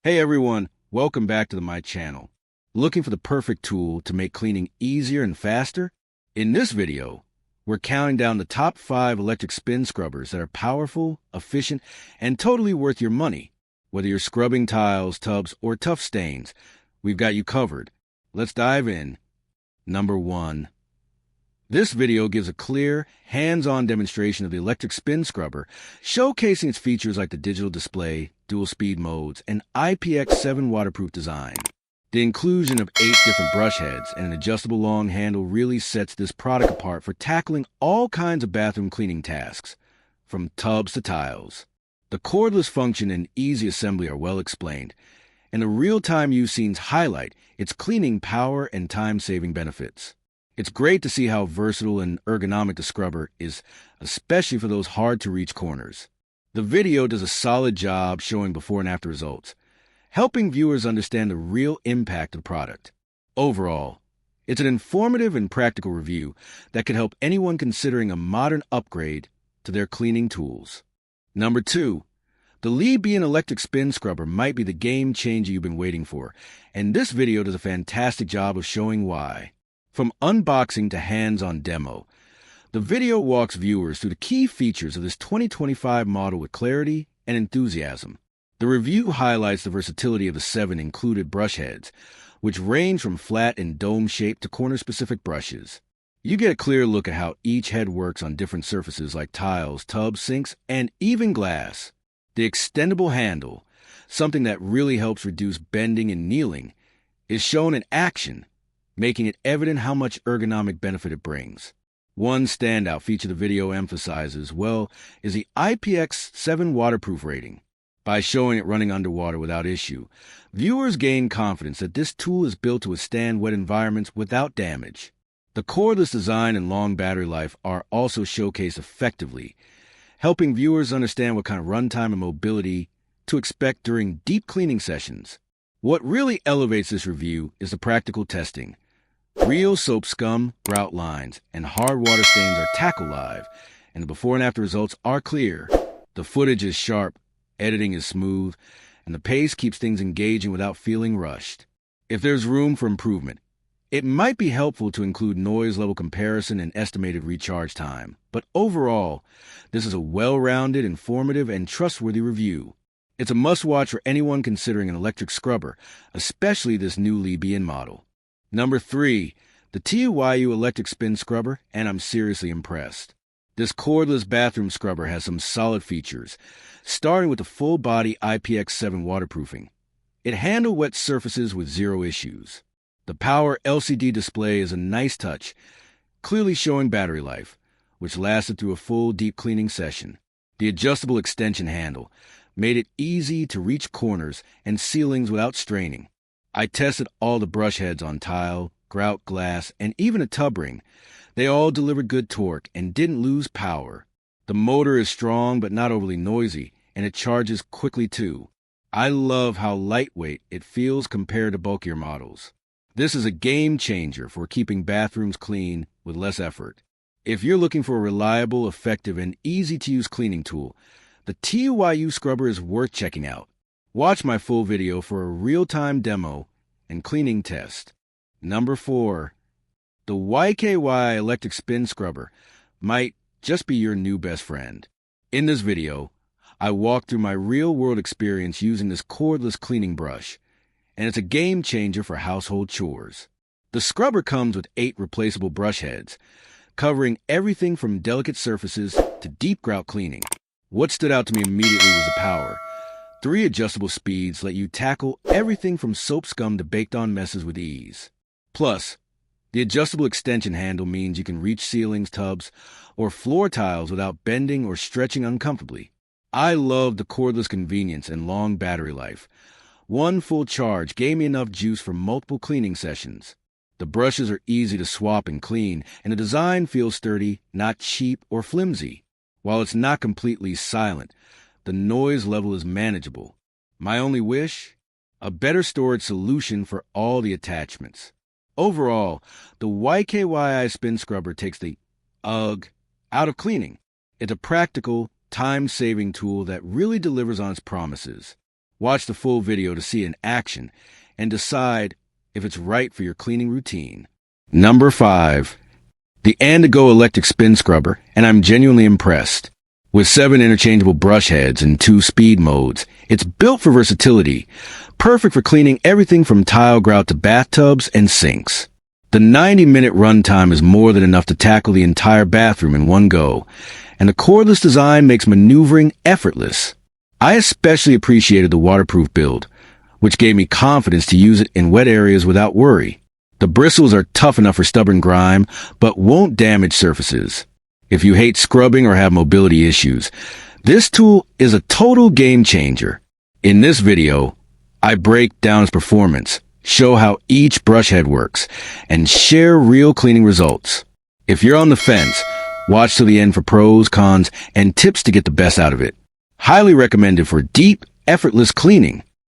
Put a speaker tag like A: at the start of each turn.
A: Hey everyone, welcome back to my channel. Looking for the perfect tool to make cleaning easier and faster? In this video, we're counting down the top 5 electric spin scrubbers that are powerful, efficient, and totally worth your money. Whether you're scrubbing tiles, tubs, or tough stains, we've got you covered. Let's dive in. Number 1. This video gives a clear, hands-on demonstration of the electric spin scrubber, showcasing its features like the digital display, dual speed modes, and IPX7 waterproof design. The inclusion of 8 different brush heads and an adjustable long handle really sets this product apart for tackling all kinds of bathroom cleaning tasks, from tubs to tiles. The cordless function and easy assembly are well explained, and the real-time use scenes highlight its cleaning power and time-saving benefits. It's great to see how versatile and ergonomic the scrubber is, especially for those hard-to-reach corners. The video does a solid job showing before and after results, helping viewers understand the real impact of the product. Overall, it's an informative and practical review that could help anyone considering a modern upgrade to their cleaning tools. Number 2. The Leebein electric spin scrubber might be the game changer you've been waiting for, and this video does a fantastic job of showing why. From unboxing to hands-on demo, the video walks viewers through the key features of this 2025 model with clarity and enthusiasm. The review highlights the versatility of the 7 included brush heads, which range from flat and dome shape to corner-specific brushes. You get a clear look at how each head works on different surfaces like tiles, tubs, sinks, and even glass. The extendable handle, something that really helps reduce bending and kneeling, is shown in action, making it evident how much ergonomic benefit it brings. One standout feature the video emphasizes is the IPX7 waterproof rating. By showing it running underwater without issue, viewers gain confidence that this tool is built to withstand wet environments without damage. The cordless design and long battery life are also showcased effectively, helping viewers understand what kind of runtime and mobility to expect during deep cleaning sessions. What really elevates this review is the practical testing. Real soap scum, grout lines, and hard water stains are tackled live, and the before and after results are clear. The footage is sharp, editing is smooth, and the pace keeps things engaging without feeling rushed. If there's room for improvement, it might be helpful to include noise level comparison and estimated recharge time. But overall, this is a well-rounded, informative, and trustworthy review. It's a must-watch for anyone considering an electric scrubber, especially this new Leebein model. Number 3. The TUYU electric spin scrubber, and I'm seriously impressed. This cordless bathroom scrubber has some solid features, starting with the full-body IPX7 waterproofing. It handles wet surfaces with zero issues. The power LCD display is a nice touch, clearly showing battery life, which lasted through a full deep cleaning session. The adjustable extension handle made it easy to reach corners and ceilings without straining. I tested all the brush heads on tile, grout, glass, and even a tub ring. They all delivered good torque and didn't lose power. The motor is strong but not overly noisy, and it charges quickly too. I love how lightweight it feels compared to bulkier models. This is a game changer for keeping bathrooms clean with less effort. If you're looking for a reliable, effective, and easy-to-use cleaning tool, the TUYU scrubber is worth checking out. Watch my full video for a real-time demo and cleaning test. Number 4. The YKYI electric spin scrubber might just be your new best friend. In this video, I walk through my real-world experience using this cordless cleaning brush, and it's a game changer for household chores. The scrubber comes with 8 replaceable brush heads, covering everything from delicate surfaces to deep grout cleaning. What stood out to me immediately was the power. 3 adjustable speeds let you tackle everything from soap scum to baked-on messes with ease. Plus, the adjustable extension handle means you can reach ceilings, tubs, or floor tiles without bending or stretching uncomfortably. I love the cordless convenience and long battery life. One full charge gave me enough juice for multiple cleaning sessions. The brushes are easy to swap and clean, and the design feels sturdy, not cheap or flimsy. While it's not completely silent, the noise level is manageable. My only wish? A better storage solution for all the attachments. Overall, the YKYI spin scrubber takes the UGG out of cleaning. It's a practical, time-saving tool that really delivers on its promises. Watch the full video to see it in action and decide if it's right for your cleaning routine. Number 5. The Andygo electric spin scrubber, and I'm genuinely impressed. With 7 interchangeable brush heads and 2 speed modes, it's built for versatility, perfect for cleaning everything from tile grout to bathtubs and sinks. The 90-minute runtime is more than enough to tackle the entire bathroom in one go, and the cordless design makes maneuvering effortless. I especially appreciated the waterproof build, which gave me confidence to use it in wet areas without worry. The bristles are tough enough for stubborn grime, but won't damage surfaces. If you hate scrubbing or have mobility issues, this tool is a total game changer. In this video, I break down its performance, show how each brush head works, and share real cleaning results. If you're on the fence, watch till the end for pros, cons, and tips to get the best out of it. Highly recommended for deep, effortless cleaning.